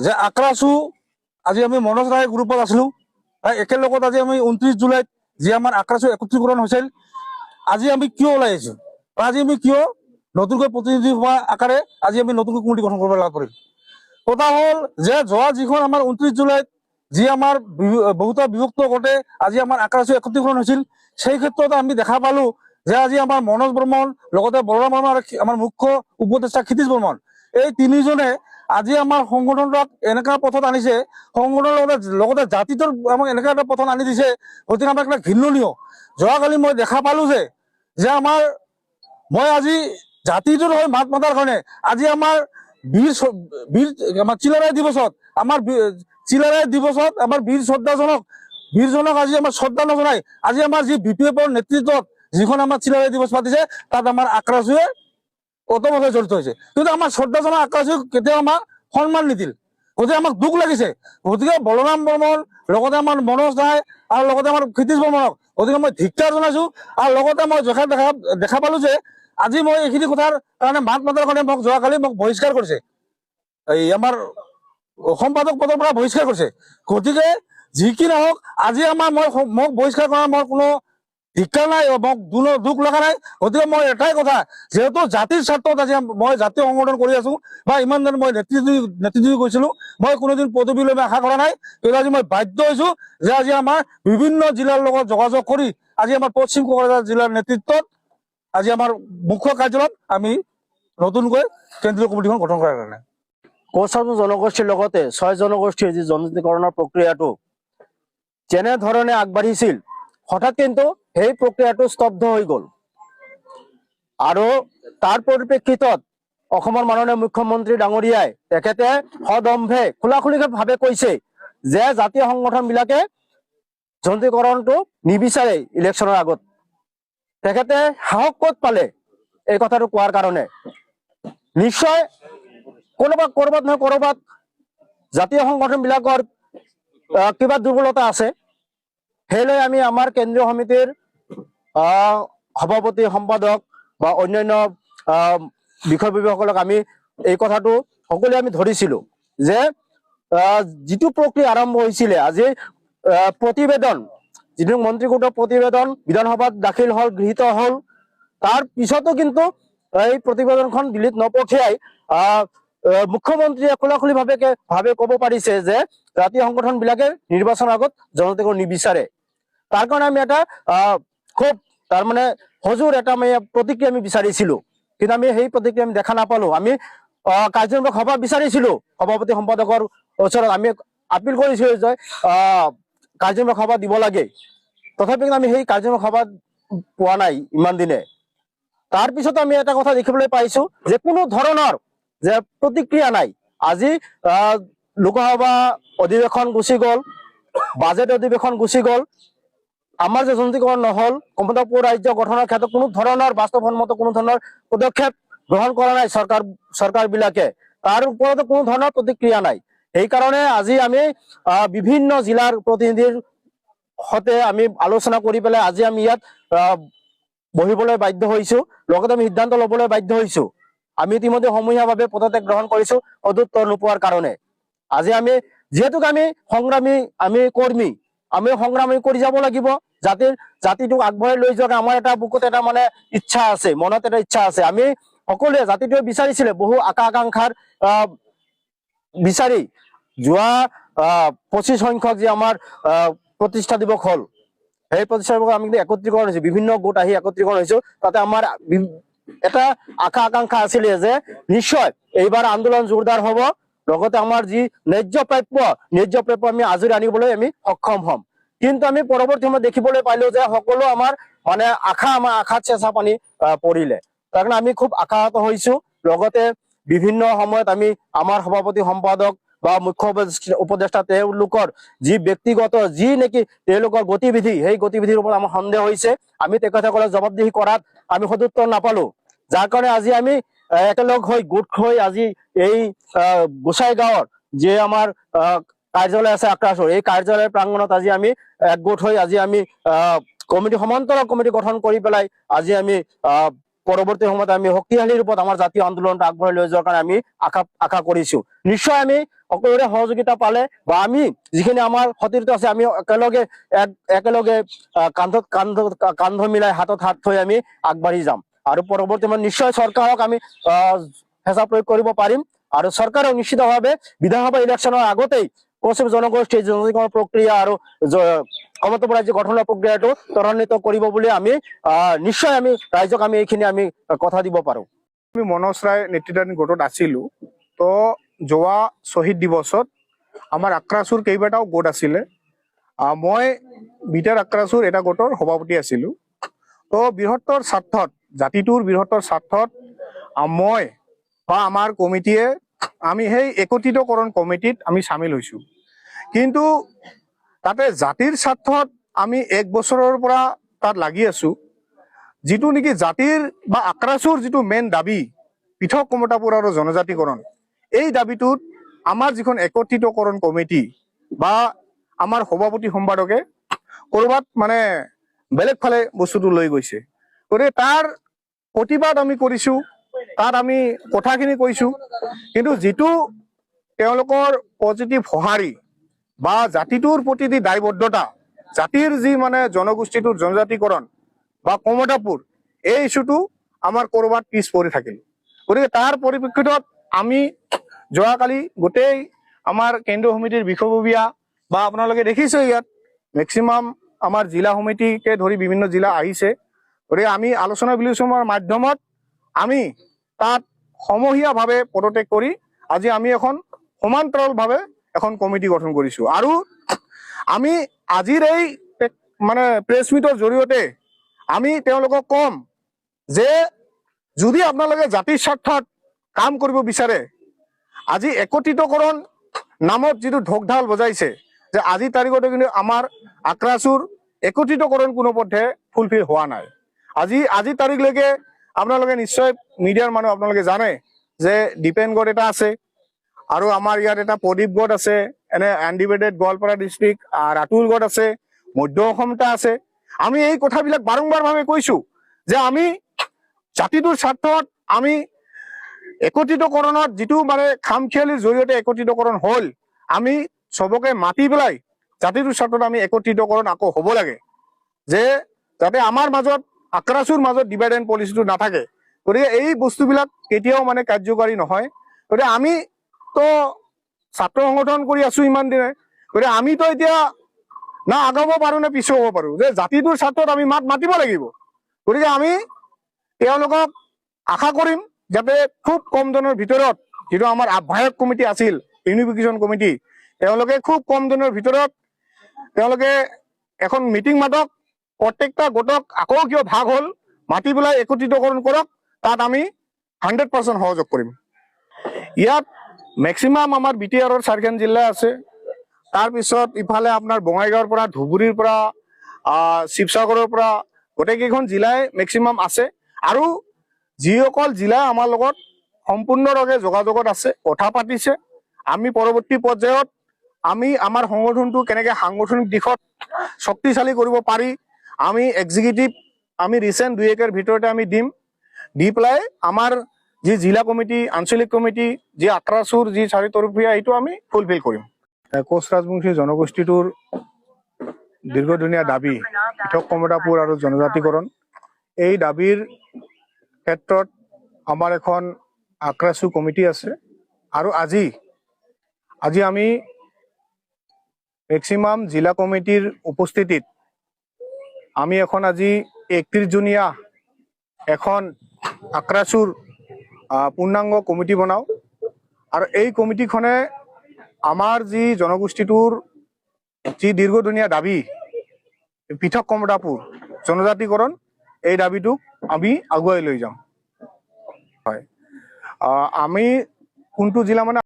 যে আক্ৰাছো আজি আমি মনোজ ৰায় গ্ৰুপত আছিলো, একেলগত আজি আমি 29 জুলাইত যি আমাৰ আক্ৰাছো একত্ৰীকৰণ হৈছিল, আজি আমি কিয় ওলাই আহিছো, আজি আমি কিয় নতুনকৈ প্ৰতিনিধি সভা আকাৰে আজি আমি নতুনকৈ কমিটি গঠন কৰিব লগা কৰিম। কথা হ'ল যে যোৱা যিখন আমাৰ 29 জুলাইত যি আমাৰ বহুতো বিভক্ত গোটে আজি আমাৰ আক্ৰাছো একত্ৰীকৰণ হৈছিল, সেই ক্ষেত্ৰত আমি দেখা পালো যে আজি আমাৰ মনোজ বৰ্মন, লগতে বলৰাম বৰ্মন আৰু আমাৰ মুখ্য উপদেষ্টা ক্ষিতিশ বৰ্মন, এই তিনিজনে আজি আমাৰ সংগঠনটোক এনেকুৱা পথত আনিছে, সংগঠনৰ লগতে জাতিটোৰ আমাক এনেকুৱা এটা পথত আনি দিছে, গতিকে আমাক এটা ঘৃণনীয়। যোৱাকালি মই দেখা পালো যে আমাৰ মই আজি জাতিটোৰ হৈ মাত মাতাৰ কাৰণে আজি আমাৰ বীৰ আমাৰ চিলাৰায় দিৱসত আমাৰ বীৰজনক আজি আমাৰ শ্ৰদ্ধা নজনাই আজি আমাৰ যি BPFৰ নেতৃত্বত যিখন আমাৰ চিলাৰায় দিৱস পাতিছে, তাত আমাৰ আক্ৰাছোৱে ওতঃপ্ৰোতভাৱে জড়িত হৈছে। কিন্তু আমাৰ শ্ৰদ্ধাজনক আক্ৰাছোক কেতিয়াও আমাক সন্মান নিদিল, গতিকে আমাক দুখ লাগিছে। গতিকে বলৰাম বৰ্মন, লগতে আমাৰ মনোজ ৰায় আৰু লগতে আমাৰ ক্ষিতিশ বৰ্মনক গতিকে মই ধিক্কাৰ জনাইছো। আৰু লগতে মই দেখা পালো যে আজি মই এইখিনি কথাৰ কাৰণে মাত মাতাৰ কাৰণে মোক যোৱাকালি মোক বহিষ্কাৰ কৰিছে, এই আমাৰ সম্পাদক পদৰ পৰা বহিষ্কাৰ কৰিছে। গতিকে যি কি নহওক, আজি আমাৰ মোক বহিষ্কাৰ কৰাৰ মোৰ কোনো ধিক্কাৰ নাই, মোক দুখ লগা নাই। গতিকে মই এটাই কথা, যেহেতু জাতিৰ স্বাৰ্থত আজি মই জাতীয় সংগঠন কৰি আছো বা ইমান দিন মই নেতৃত্ব কৰিছিলো, মই কোনোদিন পদবীলৈ আশা কৰা নাই। কিন্তু আজি মই বাধ্য হৈছো যে আজি আমাৰ বিভিন্ন জিলাৰ লগত যোগাযোগ কৰি আজি আমাৰ পশ্চিম কোকৰাঝাৰ জিলাৰ নেতৃত্বত আজি আমাৰ মুখ্য কাৰ্যালয়ত আমি নতুনকৈ কেন্দ্ৰীয় কমিটিখন গঠন কৰাৰ কাৰণে কোচ জনগোষ্ঠীৰ লগতে 6 জনগোষ্ঠীৰ যি জনজাতিকৰণৰ প্ৰক্ৰিয়াটো যেনেধৰণে আগবাঢ়িছিল, হঠাৎ কিন্তু সেই প্ৰক্ৰিয়াটো স্তব্ধ হৈ গ'ল। আৰু তাৰ পৰিপ্ৰেক্ষিতত অসমৰ মাননীয় মুখ্যমন্ত্ৰী ডাঙৰীয়াই তেখেতে সদম্ভে খোলাখুলিভাৱে কৈছে যে জাতীয় সংগঠন বিলাকে জনজাতিকৰণটো নিবিচাৰে। ইলেকশ্যনৰ আগত তেখেতে সাহস ক'ত পালে এই কথাটো কোৱাৰ কাৰণে? নিশ্চয় কৰবাত নহয় কৰবাত জাতীয় সংগঠন বিলাকৰ কিবা দুৰ্বলতা আছে। সেইলৈ আমি আমাৰ কেন্দ্ৰীয় সমিতিৰ সভাপতি, সম্পাদক বা অন্যান্য বিষয়ববীয়াসকলক আমি এই কথাটো সকলোৱে আমি ধৰিছিলো যে যিটো প্ৰক্ৰিয়া আৰম্ভ হৈছিলে, আজি প্ৰতিবেদন, যিটো মন্ত্ৰী গোটৰ প্ৰতিবেদন বিধানসভাত দাখিল হল, গৃহীত হল, তাৰ পিছতো কিন্তু এই প্ৰতিবেদনখন দিল্লীত নপঠিয়াই মুখ্যমন্ত্ৰীয়ে খোলাখুলিভাৱে ক'ব পাৰিছে যে জাতীয় সংগঠন বিলাকে নিৰ্বাচনৰ আগত জনজাতিকৰণ নিবিচাৰে। তাৰ কাৰণে আমি এটা খুব তাৰমানে সজোৰ এটা প্ৰতিক্ৰিয়া আমি বিচাৰিছিলো, কিন্তু আমি সেই প্ৰতিক্ৰিয়া আমি দেখা নাপালো। আমি কাৰ্যনিৰ্বাহক সভা বিচাৰিছিলো, সভাপতি সম্পাদকৰ ওচৰত আমি আপিল কৰিছিলো যে কাৰ্যনিৰ্বাহক সভা দিব লাগে, তথাপি আমি সেই কাৰ্যনিৰ্বাহক সভা পোৱা নাই ইমান দিনে। তাৰ পিছত আমি এটা কথা দেখিবলৈ পাইছো যে কোনো ধৰণৰ যে প্ৰতিক্ৰিয়া নাই। আজি লোকসভা অধিৱেশন গুচি গ'ল, বাজেট অধিৱেশন গুচি গ'ল, আমাৰ যে জনজাতিকৰণ নহল, কমলপুৰ ৰাজ্য গঠনৰ ক্ষেত্ৰত কোনো ধৰণৰ বাস্তৱসন্মত কোনো ধৰণৰ পদক্ষেপ গ্ৰহণ কৰা নাই চৰকাৰ বিলাকে, তাৰ ওপৰতো কোনো ধৰণৰ প্ৰতিক্ৰিয়া নাই। সেইকাৰণে আজি আমি বিভিন্ন জিলাৰ প্ৰতিনিধিৰ সৈতে আমি আলোচনা কৰি পেলাই আজি আমি ইয়াত বহিবলৈ বাধ্য হৈছো, লগতে আমি সিদ্ধান্ত লবলৈ বাধ্য হৈছো। আমি ইতিমধ্যে সমূহীয়াভাৱে পদত্যাগ গ্ৰহণ কৰিছো সদুত্তৰ নোপোৱাৰ কাৰণে। আজি আমি যিহেতু আমি সংগ্ৰামী, আমি কৰ্মী, আমি সংগ্ৰামী কৰি যাব লাগিব, জাতিটোক আগবঢ়াই লৈ যোৱাৰ আমাৰ এটা বুকুত এটা ইচ্ছা আছে, মনত এটা ইচ্ছা আছে। আমি সকলোৱে জাতিটোৱে বিচাৰিছিলে, বহু আকাংক্ষাৰ বিচাৰি যোৱা 25 সংখ্যক যি আমাৰ প্ৰতিষ্ঠা দিৱস হল, সেই প্ৰতিষ্ঠা দিৱস আমি কিন্তু একত্ৰীকৰণ হৈছো, বিভিন্ন গোট আহি একত্ৰীকৰণ হৈছো। তাতে আমাৰ এটা আকাংক্ষা আছিলে যে নিশ্চয় এইবাৰ আন্দোলন জোৰদাৰ হব, লগতে আমাৰ যি ন্যায্য প্ৰাপ্য আমি আজৰি আনিবলৈ আমি সক্ষম হম। কিন্তু আমি পৰৱৰ্তী সময়ত দেখিবলৈ পাইলো যে সকলো আমাৰ আশাত চেঁচা পানী পৰিলে। তাৰ কাৰণে আমি খুব আশাহত হৈছো। লগতে বিভিন্ন সময়ত আমি আমাৰ সভাপতি সম্পাদক বা মুখ্য উপদেষ্টা তেওঁলোকৰ যি ব্যক্তিগত যি নেকি তেওঁলোকৰ গতিবিধি, সেই গতিবিধিৰ ওপৰত আমাৰ সন্দেহ হৈছে। আমি তেখেতসকলক জবাবদিহি কৰাত আমি সদুত্তৰ নাপালো, যাৰ কাৰণে আজি আমি একেলগ হৈ গোট হৈ আজি এই গোসাইগাঁৱৰ যে আমাৰ কাৰ্যালয় আছে আক্ৰাছৰ, এই কাৰ্যালয় প্ৰাংগণত আজি আমি একগোট হৈ আজি আমি কমিটি, সমান্তৰাল কমিটি গঠন কৰি পেলাই আজি আমি পৰৱৰ্তী সময়ত আমি শক্তিশালী ৰূপত আমাৰ জাতীয় আন্দোলনটো আগবঢ়াই লৈ যোৱাৰ কাৰণে আমি আশা কৰিছো। নিশ্চয় আমি সকলোৰে সহযোগিতা পালে বা আমি যিখিনি আমাৰ সতীৰ্থ আছে আমি একেলগে কান্ধ মিলাই হাতত হাত থৈ আমি আগবাঢ়ি যাম আৰু পৰৱৰ্তী সময়ত নিশ্চয় চৰকাৰক আমি হেঁচা প্ৰয়োগ কৰিব পাৰিম আৰু চৰকাৰেও নিশ্চিতভাৱে বিধানসভা ইলেকশ্যনৰ আগতেই পশ্চিম জনগোষ্ঠীৰ জনজাতিকৰণ প্ৰক্ৰিয়া আৰু সমতাপ ৰাজ্য গঠনৰ প্ৰক্ৰিয়াটো ত্বৰান্বিত কৰিব বুলি আমি নিশ্চয় আমি ৰাইজক আমি এইখিনি আমি কথা দিব পাৰো। আমি মনোজ ৰায় নেতৃত্বাধীন গোটত আছিলো। তো যোৱা শ্বহীদ দিৱসত আমাৰ আক্ৰাচুৰ কেইবাটাও গোট আছিলে। মই বিটাৰ আক্ৰাচুৰ এটা গোটৰ সভাপতি আছিলো। তো বৃহত্তৰ স্বাৰ্থত, জাতিটোৰ বৃহত্তৰ স্বাৰ্থত মই বা আমাৰ কমিটিয়ে আমি সেই একত্ৰিতকৰণ কমিটিত আমি চামিল হৈছো। কিন্তু তাতে জাতিৰ স্বাৰ্থত আমি 1 বছৰৰ পৰা তাত লাগি আছো। যিটো নেকি জাতিৰ বা আক্ৰাচুৰ যিটো মেইন দাবী, পৃথক কমতাপুৰ আৰু জনজাতিকৰণ, এই দাবীটোত আমাৰ যিখন একত্ৰিতকৰণ কমিটি বা আমাৰ সভাপতি সম্পাদকে কৰবাত মানে বেলেগ ফালে বস্তুটো লৈ গৈছে। গতিকে তাৰ প্ৰতিবাদ আমি কৰিছো, তাত আমি কথাখিনি কৈছো। কিন্তু যিটো তেওঁলোকৰ পজিটিভ সঁহাৰি বা জাতিটোৰ প্ৰতি যি দায়বদ্ধতা, জাতিৰ যি মানে জনগোষ্ঠীটোৰ জনজাতিকৰণ বা কমতাপুৰ, এই ইস্যুটো আমাৰ কৰবাত পিছ পৰি থাকিল। গতিকে তাৰ পৰিপ্ৰেক্ষিতত আমি যোৱাকালি গোটেই আমাৰ কেন্দ্ৰীয় সমিতিৰ বিষয়ববীয়া বা আপোনালোকে দেখিছে ইয়াত মেক্সিমাম আমাৰ জিলা সমিতিকে ধৰি বিভিন্ন জিলা আহিছে। গতিকে আমি আলোচনা বিলোচনাৰ মাধ্যমত আমি তাত সমূহীয়াভাৱে পদত্যাগ কৰি আজি আমি এখন সমান্তৰালভাৱে এখন কমিটি গঠন কৰিছো। আৰু আমি আজিৰ এই মানে প্ৰেছ মিটৰ জৰিয়তে আমি তেওঁলোকক কম যে যদি আপোনালোকে জাতিৰ স্বাৰ্থত কাম কৰিব বিচাৰে, আজি একত্ৰিতকৰণ নামত যিটো ঢোকঢাল বজাইছে যে আজিৰ তাৰিখতে কিন্তু আমাৰ আক্ৰাচুৰ একত্ৰিতকৰণ কোনো পথে ফুলফিল হোৱা নাই। আজিৰ তাৰিখলৈকে আপোনালোকে নিশ্চয় মিডিয়াৰ মানুহ আপোনালোকে জানে যে দীপেন গড় এটা আছে আৰু আমাৰ ইয়াত এটা প্ৰদীপ গড় আছে, এনে আনডিভাইডেড গোৱালপাৰা ডিষ্ট্ৰিক্ট ৰাতুল গড় আছে, মধ্য অসমতা আছে। আমি এই কথাবিলাক বাৰম্বাৰভাৱে কৈছো যে আমি জাতিটোৰ স্বাৰ্থত আমি একত্ৰিতকৰণত যিটো মানে খামখেয়ালিৰ জৰিয়তে একত্ৰিতকৰণ হল, আমি চবকে মাতি পেলাই জাতিটোৰ স্বাৰ্থত আমি একত্ৰিতকৰণ আকৌ হ'ব লাগে, যে যাতে আমাৰ মাজত আক্ৰাচুৰ মাজত ডিভাইড এণ্ড পলিচিটো নাথাকে। গতিকে এই বস্তুবিলাক কেতিয়াও মানে কাৰ্যকাৰী নহয়। গতিকে আমি তো ছাত্ৰ সংগঠন কৰি আছো ইমান দিনে, গতিকে আমিতো এতিয়া না আগাব পাৰো নে পিছুৱাব পাৰো, যে জাতিটোৰ স্বাৰ্থত আমি মাতিব লাগিব। গতিকে আমি তেওঁলোকক আশা কৰিম যাতে খুব কম দিনৰ ভিতৰত, যিটো আমাৰ আহ্বায়ক কমিটি আছিল ইউনিফিকেশ্যন কমিটি, তেওঁলোকে খুব কম দিনৰ ভিতৰত তেওঁলোকে এখন মিটিং মাতক, প্ৰত্যেকটা গোটক আকৌ কিয় ভাগ হ'ল মাতি পেলাই একত্ৰিতকৰণ কৰক, তাত আমি 100% সহযোগ কৰিম। ইয়াত মেক্সিমাম আমাৰ BTRৰ 4খন জিলা আছে। তাৰপিছত ইফালে আপোনাৰ বঙাইগাঁৱৰ পৰা, ধুবুৰীৰ পৰা, শিৱসাগৰৰ পৰা গোটেইকেইখন জিলাই মেক্সিমাম আছে। আৰু যিসকল জিলা আমাৰ লগত সম্পূৰ্ণভাৱে যোগাযোগত আছে, কথা পাতিছে, আমি পৰৱৰ্তী পৰ্যায়ত আমি আমাৰ সংগঠনটো কেনেকৈ সাংগঠনিক দিশত শক্তিশালী কৰিব পাৰি, আমি এক্সিকিউটিভ আমি ৰিচেণ্ট 2-1 ভিতৰতে আমি দিম। দি পেলাই আমাৰ যি জিলা কমিটি, আঞ্চলিক কমিটি, যি আক্ৰাচুৰ যি চাৰিতৰফীয়া, এইটো আমি ফুলফিল কৰিম। কোচ ৰাজবংশী জনগোষ্ঠীটোৰ দীৰ্ঘদিনীয়া দাবী পৃথক কমতাপুৰ আৰু জনজাতিকৰণ, এই দাবীৰ ক্ষেত্ৰত আমাৰ এখন আক্ৰাচু কমিটি আছে। আৰু আজি আমি মেক্সিমাম জিলা কমিটিৰ উপস্থিতিত আমি এখন আজি 31জনীয়া এখন আক্ৰাচুৰ পূৰ্ণাংগ কমিটি বনাওঁ। আৰু এই কমিটিখনে আমাৰ যি জনগোষ্ঠীটোৰ যি দীৰ্ঘদিনীয়া দাবী পৃথক কমতাপুৰ জনজাতিকৰণ, এই দাবীটোক আমি আগুৱাই লৈ যাম। হয়, আমি কোনটো জিলা মানে